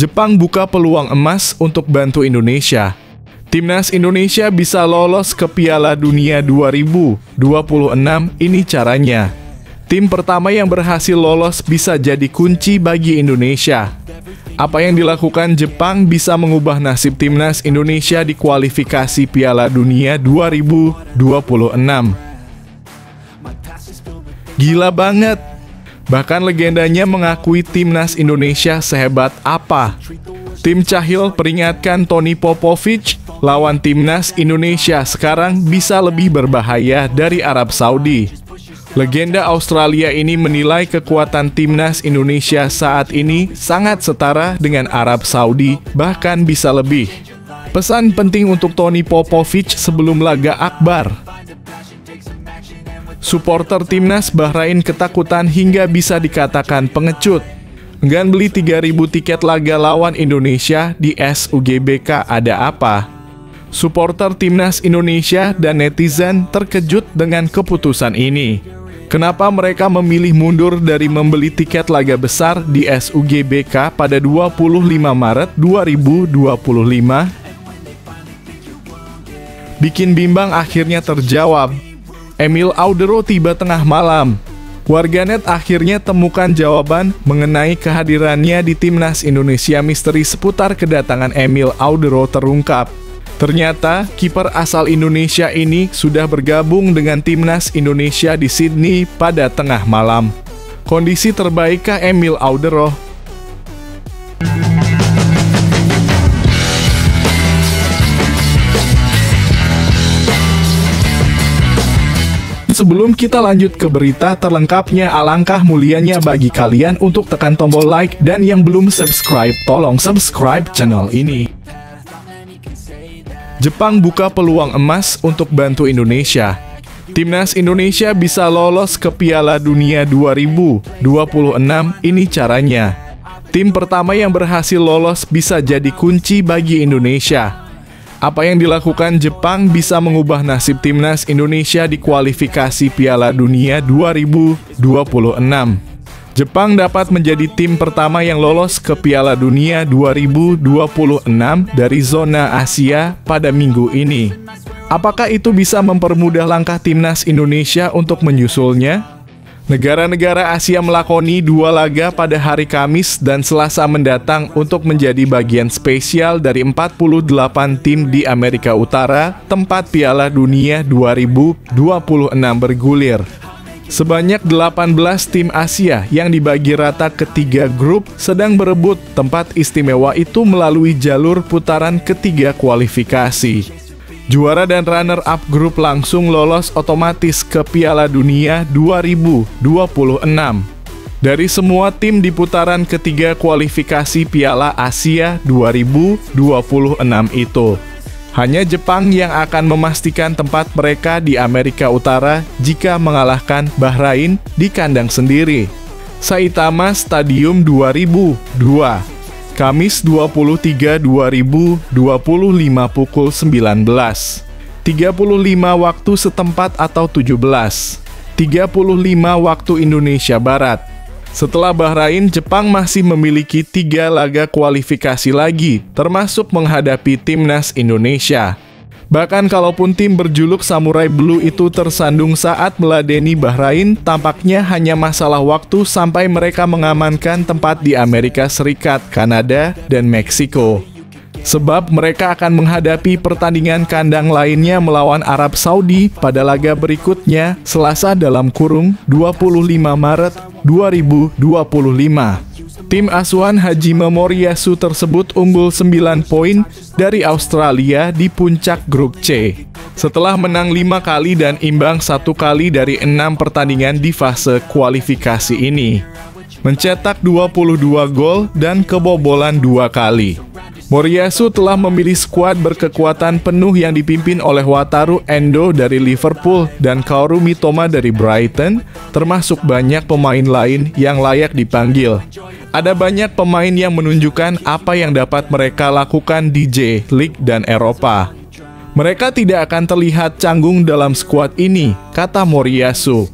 Jepang buka peluang emas untuk bantu Indonesia. Timnas Indonesia bisa lolos ke Piala Dunia 2026, ini caranya. Tim pertama yang berhasil lolos bisa jadi kunci bagi Indonesia. Apa yang dilakukan Jepang bisa mengubah nasib timnas Indonesia di kualifikasi Piala Dunia 2026. Gila banget! Bahkan legendanya mengakui timnas Indonesia sehebat apa. Tim Cahil peringatkan Tony Popovich, lawan timnas Indonesia sekarang bisa lebih berbahaya dari Arab Saudi. Legenda Australia ini menilai kekuatan timnas Indonesia saat ini sangat setara dengan Arab Saudi, bahkan bisa lebih. Pesan penting untuk Tony Popovich sebelum laga akbar. Supporter timnas Bahrain ketakutan hingga bisa dikatakan pengecut. Enggan beli 3.000 tiket laga lawan Indonesia di SUGBK, ada apa? Supporter timnas Indonesia dan netizen terkejut dengan keputusan ini. Kenapa mereka memilih mundur dari membeli tiket laga besar di SUGBK pada 25 Maret 2025? Bikin bimbang akhirnya terjawab. Emil Audero tiba tengah malam. Warganet akhirnya temukan jawaban mengenai kehadirannya di timnas Indonesia. Misteri seputar kedatangan Emil Audero terungkap. Ternyata, kiper asal Indonesia ini sudah bergabung dengan timnas Indonesia di Sydney pada tengah malam. Kondisi terbaikkah Emil Audero? Sebelum kita lanjut ke berita terlengkapnya, alangkah mulianya bagi kalian untuk tekan tombol like, dan yang belum subscribe, tolong subscribe channel ini. Jepang buka peluang emas untuk bantu Indonesia. Timnas Indonesia bisa lolos ke Piala Dunia 2026, ini caranya. Tim pertama yang berhasil lolos bisa jadi kunci bagi Indonesia. Apa yang dilakukan Jepang bisa mengubah nasib timnas Indonesia di kualifikasi Piala Dunia 2026. Jepang dapat menjadi tim pertama yang lolos ke Piala Dunia 2026 dari zona Asia pada minggu ini. Apakah itu bisa mempermudah langkah timnas Indonesia untuk menyusulnya? Negara-negara Asia melakoni 2 laga pada hari Kamis dan Selasa mendatang untuk menjadi bagian spesial dari 48 tim di Amerika Utara, tempat Piala Dunia 2026 bergulir. Sebanyak 18 tim Asia yang dibagi rata ke 3 grup sedang berebut tempat istimewa itu melalui jalur putaran ketiga kualifikasi. Juara dan runner-up grup langsung lolos otomatis ke Piala Dunia 2026. Dari semua tim di putaran ketiga kualifikasi Piala Asia 2026 itu, hanya Jepang yang akan memastikan tempat mereka di Amerika Utara jika mengalahkan Bahrain di kandang sendiri. Saitama Stadium 2002. Kamis 23/2025 pukul 19.35 waktu setempat atau 17.35 waktu Indonesia Barat. Setelah Bahrain, Jepang masih memiliki 3 laga kualifikasi lagi, termasuk menghadapi timnas Indonesia. Bahkan kalaupun tim berjuluk Samurai Blue itu tersandung saat meladeni Bahrain, tampaknya hanya masalah waktu sampai mereka mengamankan tempat di Amerika Serikat, Kanada, dan Meksiko. Sebab mereka akan menghadapi pertandingan kandang lainnya melawan Arab Saudi pada laga berikutnya, Selasa (25 Maret 2025. Tim asuhan Hajime Moriyasu tersebut unggul 9 poin dari Australia di puncak grup C. Setelah menang 5 kali dan imbang 1 kali dari 6 pertandingan di fase kualifikasi ini. Mencetak 22 gol dan kebobolan 2 kali. Moriyasu telah memilih skuad berkekuatan penuh yang dipimpin oleh Wataru Endo dari Liverpool dan Kaoru Mitoma dari Brighton, termasuk banyak pemain lain yang layak dipanggil. Ada banyak pemain yang menunjukkan apa yang dapat mereka lakukan di J-League dan Eropa. Mereka tidak akan terlihat canggung dalam skuad ini, kata Moriyasu.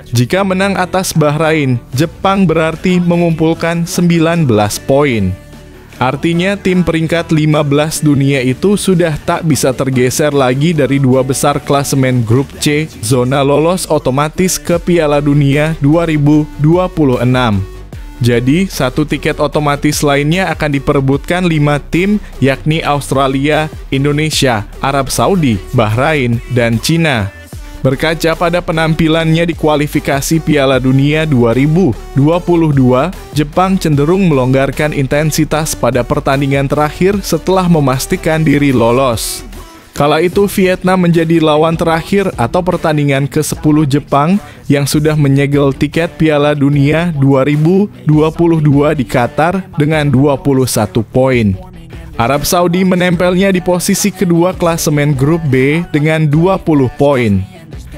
Jika menang atas Bahrain, Jepang berarti mengumpulkan 19 poin. Artinya tim peringkat 15 dunia itu sudah tak bisa tergeser lagi dari dua besar klasemen grup C, zona lolos otomatis ke Piala Dunia 2026. Jadi, satu tiket otomatis lainnya akan diperebutkan 5 tim, yakni Australia, Indonesia, Arab Saudi, Bahrain, dan Cina. Berkaca pada penampilannya di kualifikasi Piala Dunia 2022, Jepang cenderung melonggarkan intensitas pada pertandingan terakhir setelah memastikan diri lolos. Kala itu Vietnam menjadi lawan terakhir atau pertandingan ke-10 Jepang yang sudah menyegel tiket Piala Dunia 2022 di Qatar dengan 21 poin. Arab Saudi menempelnya di posisi kedua klasemen grup B dengan 20 poin.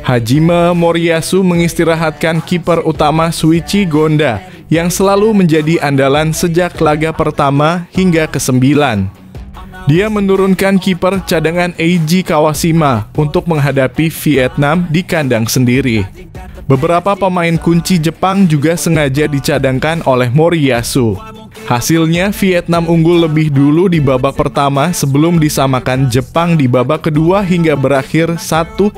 Hajime Moriyasu mengistirahatkan kiper utama Shuichi Gonda yang selalu menjadi andalan sejak laga pertama hingga ke-9. Dia menurunkan kiper cadangan Eiji Kawashima untuk menghadapi Vietnam di kandang sendiri. Beberapa pemain kunci Jepang juga sengaja dicadangkan oleh Moriyasu. Hasilnya, Vietnam unggul lebih dulu di babak pertama sebelum disamakan Jepang di babak kedua hingga berakhir 1-1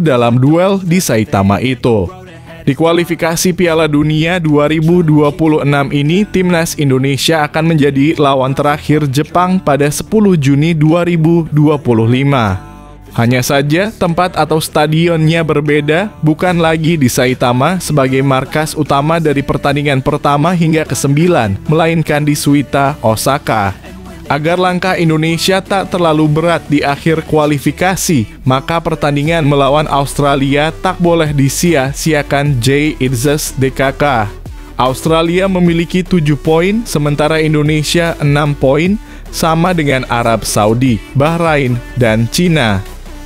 dalam duel di Saitama itu. Di kualifikasi Piala Dunia 2026 ini, Timnas Indonesia akan menjadi lawan terakhir Jepang pada 10 Juni 2025. Hanya saja, tempat atau stadionnya berbeda, bukan lagi di Saitama sebagai markas utama dari pertandingan pertama hingga ke-9, melainkan di Suita, Osaka. Agar langkah Indonesia tak terlalu berat di akhir kualifikasi, maka pertandingan melawan Australia tak boleh disia-siakan JITZES DKK. Australia memiliki 7 poin, sementara Indonesia 6 poin, sama dengan Arab Saudi, Bahrain, dan Cina.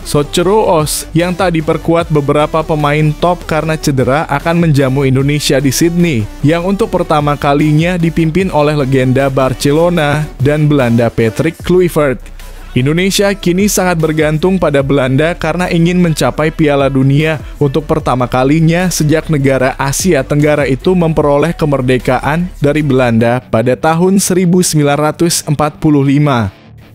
Sochero Oz yang tak diperkuat beberapa pemain top karena cedera akan menjamu Indonesia di Sydney, yang untuk pertama kalinya dipimpin oleh legenda Barcelona dan Belanda Patrick Kluivert. Indonesia kini sangat bergantung pada Belanda karena ingin mencapai Piala Dunia untuk pertama kalinya sejak negara Asia Tenggara itu memperoleh kemerdekaan dari Belanda pada tahun 1945.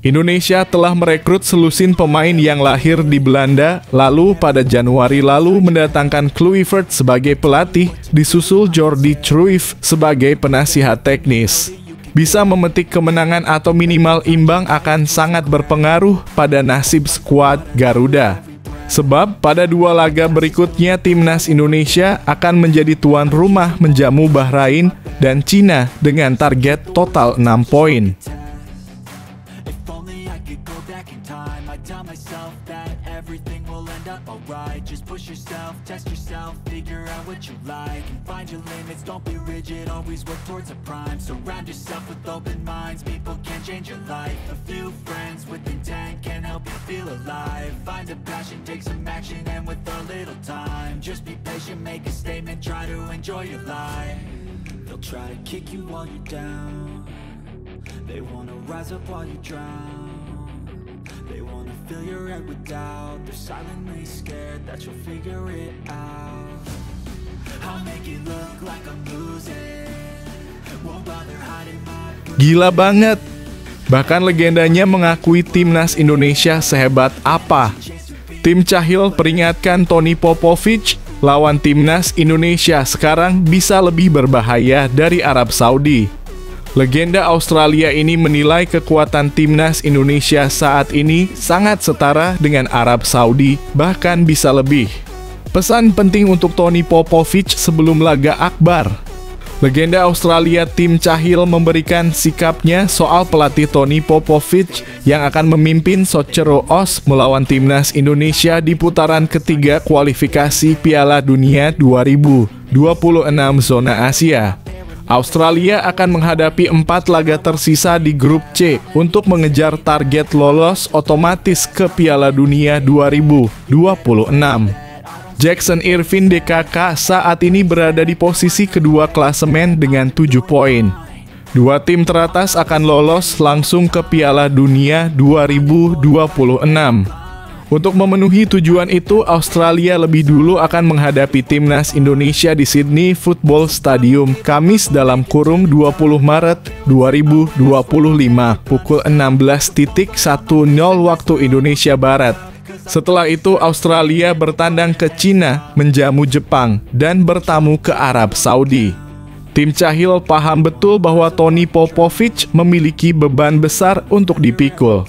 Indonesia telah merekrut selusin pemain yang lahir di Belanda, lalu pada Januari lalu mendatangkan Kluivert sebagai pelatih, disusul Jordi Cruyff sebagai penasihat teknis. Bisa memetik kemenangan atau minimal imbang akan sangat berpengaruh pada nasib skuad Garuda. Sebab pada 2 laga berikutnya Timnas Indonesia akan menjadi tuan rumah menjamu Bahrain dan Cina dengan target total 6 poin. Tell myself that everything will end up alright. Just push yourself, test yourself, figure out what you like, and find your limits, don't be rigid, always work towards a prime. Surround yourself with open minds, people can change your life. A few friends with intent can help you feel alive. Find a passion, take some action, and with a little time, just be patient, make a statement, try to enjoy your life. They'll try to kick you while you're down, they wanna rise up while you drown. They wanna fill your head with doubt, they're silently scared that you'll figure it out. I'll make it look like I'm losing, won't bother hiding my... Gila banget! Bahkan legendanya mengakui Timnas Indonesia sehebat apa. Tim Cahill peringatkan Tony Popovic, lawan Timnas Indonesia sekarang bisa lebih berbahaya dari Arab Saudi. Legenda Australia ini menilai kekuatan Timnas Indonesia saat ini sangat setara dengan Arab Saudi, bahkan bisa lebih. Pesan penting untuk Tony Popovic sebelum laga akbar. Legenda Australia Tim Cahill memberikan sikapnya soal pelatih Tony Popovic yang akan memimpin Sochero Oz melawan Timnas Indonesia di putaran ketiga kualifikasi Piala Dunia 2026 zona Asia. Australia akan menghadapi 4 laga tersisa di grup C untuk mengejar target lolos otomatis ke Piala Dunia 2026. Jackson Irvine DKK saat ini berada di posisi kedua klasemen dengan 7 poin. 2 tim teratas akan lolos langsung ke Piala Dunia 2026. Untuk memenuhi tujuan itu, Australia lebih dulu akan menghadapi timnas Indonesia di Sydney Football Stadium Kamis dalam kurung 20 Maret 2025 pukul 16.10 waktu Indonesia Barat. Setelah itu, Australia bertandang ke Cina, menjamu Jepang, dan bertamu ke Arab Saudi. Tim Cahil paham betul bahwa Tony Popovich memiliki beban besar untuk dipikul.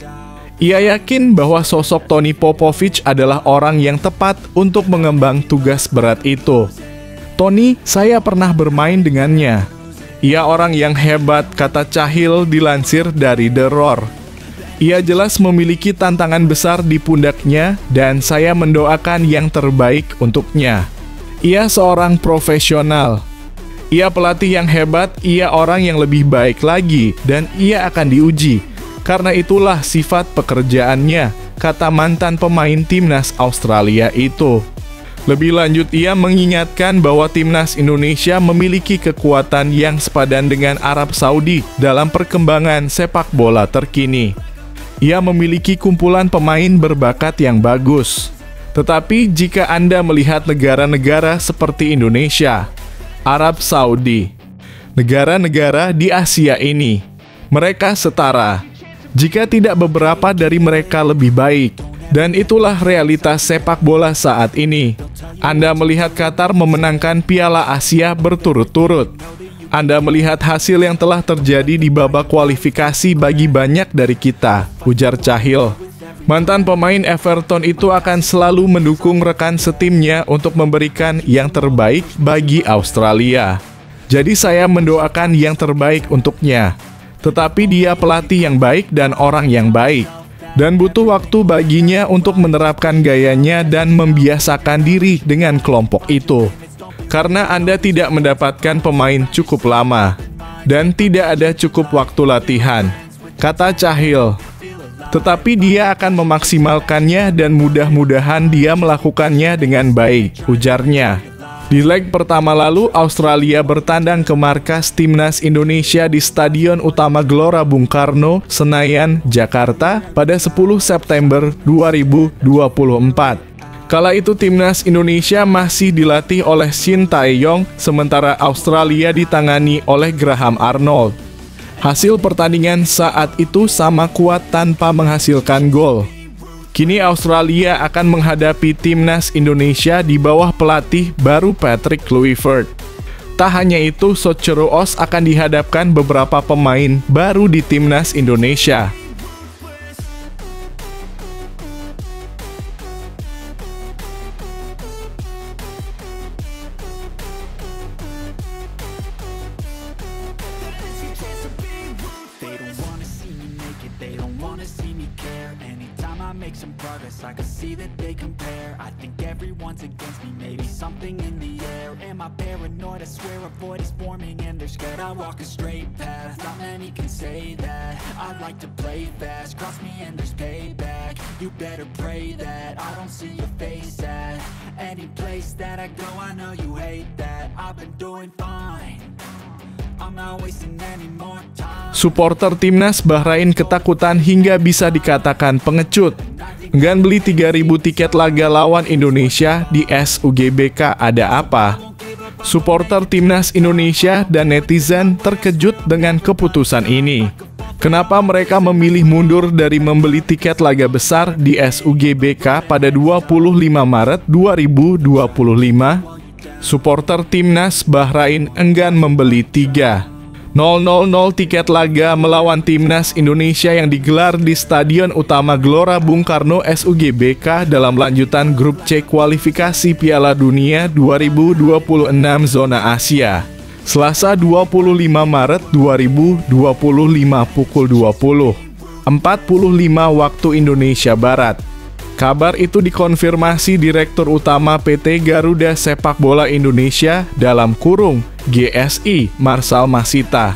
Ia yakin bahwa sosok Tony Popovich adalah orang yang tepat untuk mengemban tugas berat itu. "Tony, saya pernah bermain dengannya. Ia orang yang hebat," kata Cahil dilansir dari The Roar. "Ia jelas memiliki tantangan besar di pundaknya dan saya mendoakan yang terbaik untuknya. Ia seorang profesional. Ia pelatih yang hebat, ia orang yang lebih baik lagi, dan ia akan diuji. Karena itulah sifat pekerjaannya," kata mantan pemain timnas Australia itu. Lebih lanjut, ia mengingatkan bahwa timnas Indonesia memiliki kekuatan yang sepadan dengan Arab Saudi dalam perkembangan sepak bola terkini. Ia memiliki kumpulan pemain berbakat yang bagus. Tetapi jika Anda melihat negara-negara seperti Indonesia, Arab Saudi, negara-negara di Asia ini, mereka setara. Jika tidak beberapa dari mereka lebih baik. Dan itulah realitas sepak bola saat ini. Anda melihat Qatar memenangkan Piala Asia berturut-turut. Anda melihat hasil yang telah terjadi di babak kualifikasi bagi banyak dari kita, ujar Cahil. Mantan pemain Everton itu akan selalu mendukung rekan setimnya untuk memberikan yang terbaik bagi Australia. Jadi saya mendoakan yang terbaik untuknya. Tetapi dia pelatih yang baik dan orang yang baik. Dan butuh waktu baginya untuk menerapkan gayanya dan membiasakan diri dengan kelompok itu. Karena Anda tidak mendapatkan pemain cukup lama. Dan tidak ada cukup waktu latihan, kata Cahil. Tetapi dia akan memaksimalkannya dan mudah-mudahan dia melakukannya dengan baik, ujarnya. Di leg pertama lalu, Australia bertandang ke markas timnas Indonesia di Stadion Utama Gelora Bung Karno, Senayan, Jakarta pada 10 September 2024. Kala itu timnas Indonesia masih dilatih oleh Shin Tae-yong, sementara Australia ditangani oleh Graham Arnold. Hasil pertandingan saat itu sama kuat tanpa menghasilkan gol. Kini Australia akan menghadapi timnas Indonesia di bawah pelatih baru Patrick Kluivert. Tak hanya itu, Socceroos akan dihadapkan beberapa pemain baru di timnas Indonesia. Make some progress, I can see that they compare. I think everyone's against me, maybe something in the air. Am I paranoid? I swear a void is forming and they're scared. I walk a straight path, not many can say that. I like to play fast, cross me and there's payback. You better pray that I don't see your face at any place that I go. I know you hate that. I've been doing fine, I'm not wasting any more time. Supporter timnas Bahrain ketakutan hingga bisa dikatakan pengecut. Enggan beli 3.000 tiket laga lawan Indonesia di SUGBK, ada apa? Supporter timnas Indonesia dan netizen terkejut dengan keputusan ini. Kenapa mereka memilih mundur dari membeli tiket laga besar di SUGBK pada 25 Maret 2025? Supporter timnas Bahrain enggan membeli 3.000 tiket laga melawan timnas Indonesia yang digelar di Stadion Utama Gelora Bung Karno SUGBK dalam lanjutan grup C kualifikasi Piala Dunia 2026 zona Asia. Selasa 25 Maret 2025 pukul 20.45 waktu Indonesia Barat. Kabar itu dikonfirmasi Direktur Utama PT Garuda Sepak Bola Indonesia dalam kurung GSI, Marsal Masita.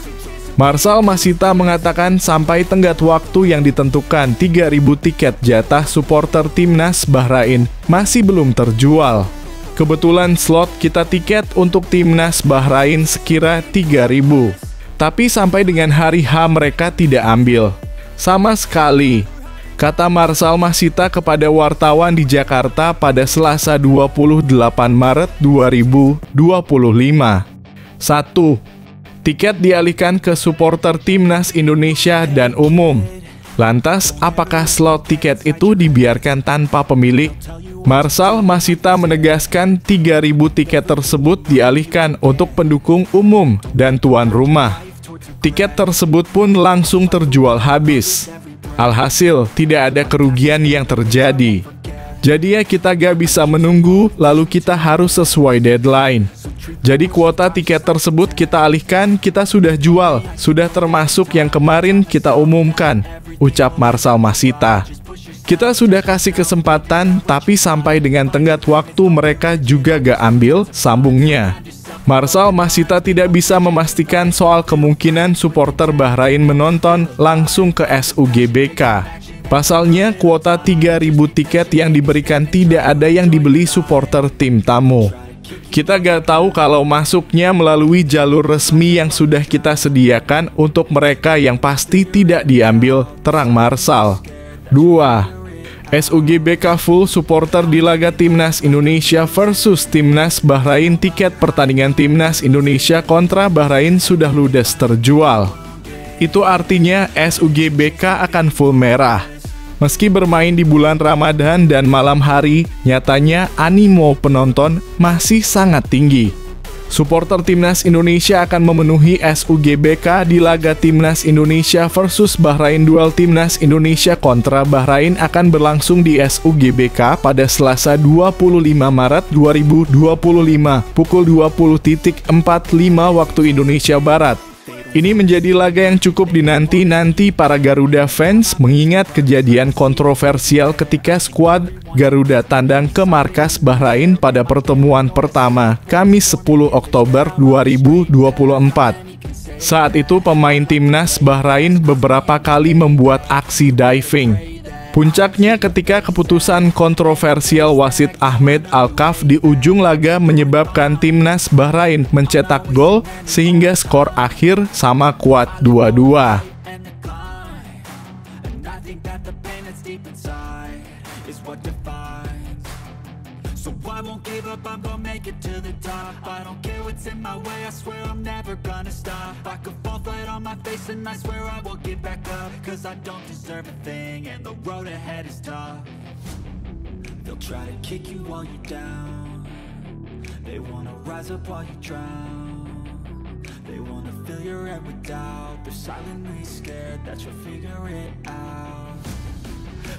Marsal Masita mengatakan sampai tenggat waktu yang ditentukan 3.000 tiket jatah supporter timnas Bahrain masih belum terjual. Kebetulan slot kita tiket untuk timnas Bahrain sekira 3.000. Tapi sampai dengan hari H mereka tidak ambil. Sama sekali. kata Marcel Masita kepada wartawan di Jakarta pada Selasa 28 Maret 2025. 1. Tiket dialihkan ke supporter Timnas Indonesia dan umum. Lantas, apakah slot tiket itu dibiarkan tanpa pemilik? Marcel Masita menegaskan 3.000 tiket tersebut dialihkan untuk pendukung umum dan tuan rumah. Tiket tersebut pun langsung terjual habis. Alhasil, tidak ada kerugian yang terjadi. Jadi ya kita gak bisa menunggu, lalu kita harus sesuai deadline. Jadi kuota tiket tersebut kita alihkan, kita sudah jual, sudah termasuk yang kemarin kita umumkan, ucap Marcel Masita. Kita sudah kasih kesempatan, tapi sampai dengan tenggat waktu mereka juga gak ambil, sambungnya. Marcel Masita tidak bisa memastikan soal kemungkinan supporter Bahrain menonton langsung ke SUGBK. Pasalnya, kuota 3.000 tiket yang diberikan tidak ada yang dibeli supporter tim tamu. Kita gak tahu kalau masuknya melalui jalur resmi yang sudah kita sediakan untuk mereka yang pasti tidak diambil, terang Marcel. 2. SUGBK full supporter di laga Timnas Indonesia versus Timnas Bahrain. Tiket pertandingan Timnas Indonesia kontra Bahrain sudah ludes terjual. Itu artinya SUGBK akan full merah. Meski bermain di bulan Ramadan dan malam hari, nyatanya animo penonton masih sangat tinggi. Supporter Timnas Indonesia akan memenuhi SUGBK di laga Timnas Indonesia versus Bahrain. Duel Timnas Indonesia kontra Bahrain akan berlangsung di SUGBK pada Selasa 25 Maret 2025 pukul 20.45 waktu Indonesia Barat. Ini menjadi laga yang cukup dinanti-nanti para Garuda fans mengingat kejadian kontroversial ketika skuad Garuda tandang ke markas Bahrain pada pertemuan pertama, Kamis 10 Oktober 2024. Saat itu pemain Timnas Bahrain beberapa kali membuat aksi diving. Puncaknya ketika keputusan kontroversial wasit Ahmed Al-Kaf di ujung laga menyebabkan Timnas Bahrain mencetak gol sehingga skor akhir sama kuat 2-2. And I swear I will get back up, cause I don't deserve a thing, and the road ahead is tough. They'll try to kick you while you're down, they wanna rise up while you drown, they wanna fill your head with doubt, they're silently scared that you'll figure it out.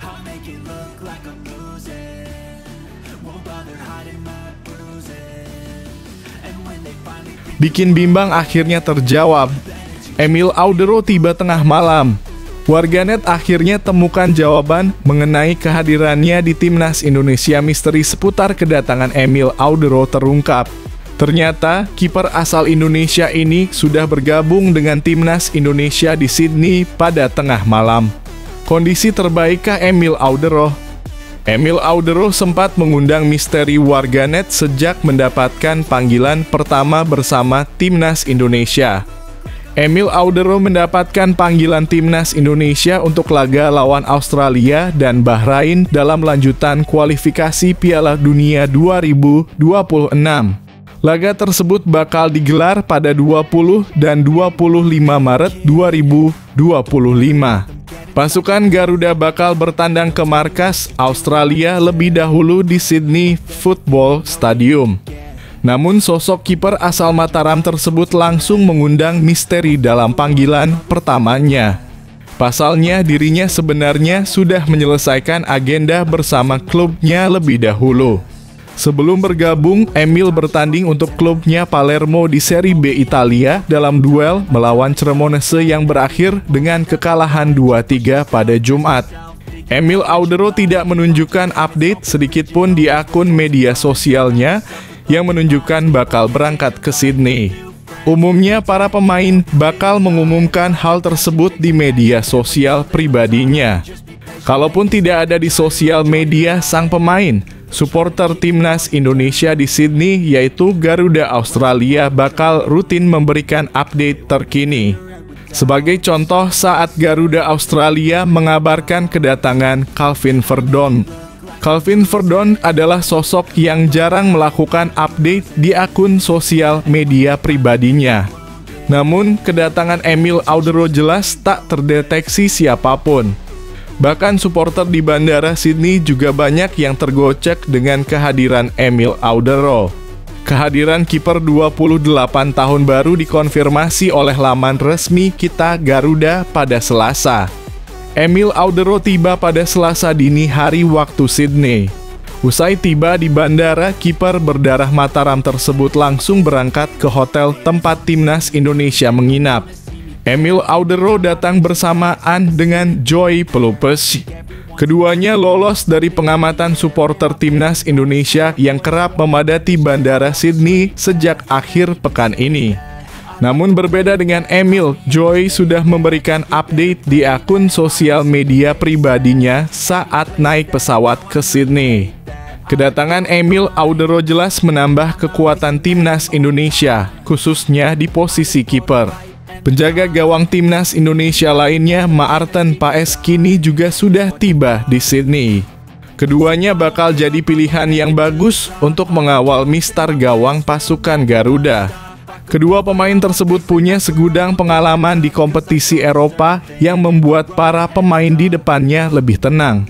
I'll make it look like I'm losing, won't bother hiding my bruises, and when they finally bikin bimbang akhirnya terjawab. Emil Audero tiba tengah malam. Warganet akhirnya temukan jawaban mengenai kehadirannya di Timnas Indonesia. Misteri seputar kedatangan Emil Audero terungkap. Ternyata, kiper asal Indonesia ini sudah bergabung dengan Timnas Indonesia di Sydney pada tengah malam. Kondisi terbaikkah Emil Audero? Emil Audero sempat mengundang misteri warganet sejak mendapatkan panggilan pertama bersama Timnas Indonesia. Emil Audero mendapatkan panggilan Timnas Indonesia untuk laga lawan Australia dan Bahrain dalam lanjutan kualifikasi Piala Dunia 2026. Laga tersebut bakal digelar pada 20 dan 25 Maret 2025. Pasukan Garuda bakal bertandang ke markas Australia lebih dahulu di Sydney Football Stadium. Namun sosok kiper asal Mataram tersebut langsung mengundang misteri dalam panggilan pertamanya. Pasalnya dirinya sebenarnya sudah menyelesaikan agenda bersama klubnya lebih dahulu. Sebelum bergabung, Emil bertanding untuk klubnya Palermo di Serie B Italia dalam duel melawan Cremonese yang berakhir dengan kekalahan 2-3 pada Jumat. Emil Audero tidak menunjukkan update sedikitpun di akun media sosialnya yang menunjukkan bakal berangkat ke Sydney. Umumnya para pemain bakal mengumumkan hal tersebut di media sosial pribadinya. Kalaupun tidak ada di sosial media sang pemain, supporter Timnas Indonesia di Sydney yaitu Garuda Australia bakal rutin memberikan update terkini. Sebagai contoh, saat Garuda Australia mengabarkan kedatangan Calvin Verdon. Calvin Verdon adalah sosok yang jarang melakukan update di akun sosial media pribadinya. Namun, kedatangan Emil Audero jelas tak terdeteksi siapapun. Bahkan supporter di Bandara Sydney juga banyak yang tergocek dengan kehadiran Emil Audero. Kehadiran kiper 28 tahun baru dikonfirmasi oleh laman resmi Kita Garuda pada Selasa. Emil Audero tiba pada Selasa dini hari waktu Sydney. Usai tiba di bandara, kiper berdarah Mataram tersebut langsung berangkat ke hotel tempat timnas Indonesia menginap. Emil Audero datang bersamaan dengan Joy Pelupes. Keduanya lolos dari pengamatan supporter timnas Indonesia yang kerap memadati Bandara Sydney sejak akhir pekan ini. Namun berbeda dengan Emil, Joy sudah memberikan update di akun sosial media pribadinya saat naik pesawat ke Sydney. Kedatangan Emil Audero jelas menambah kekuatan timnas Indonesia, khususnya di posisi kiper. Penjaga gawang timnas Indonesia lainnya, Maarten Paes, kini juga sudah tiba di Sydney. Keduanya bakal jadi pilihan yang bagus untuk mengawal mistar gawang pasukan Garuda. Kedua pemain tersebut punya segudang pengalaman di kompetisi Eropa yang membuat para pemain di depannya lebih tenang.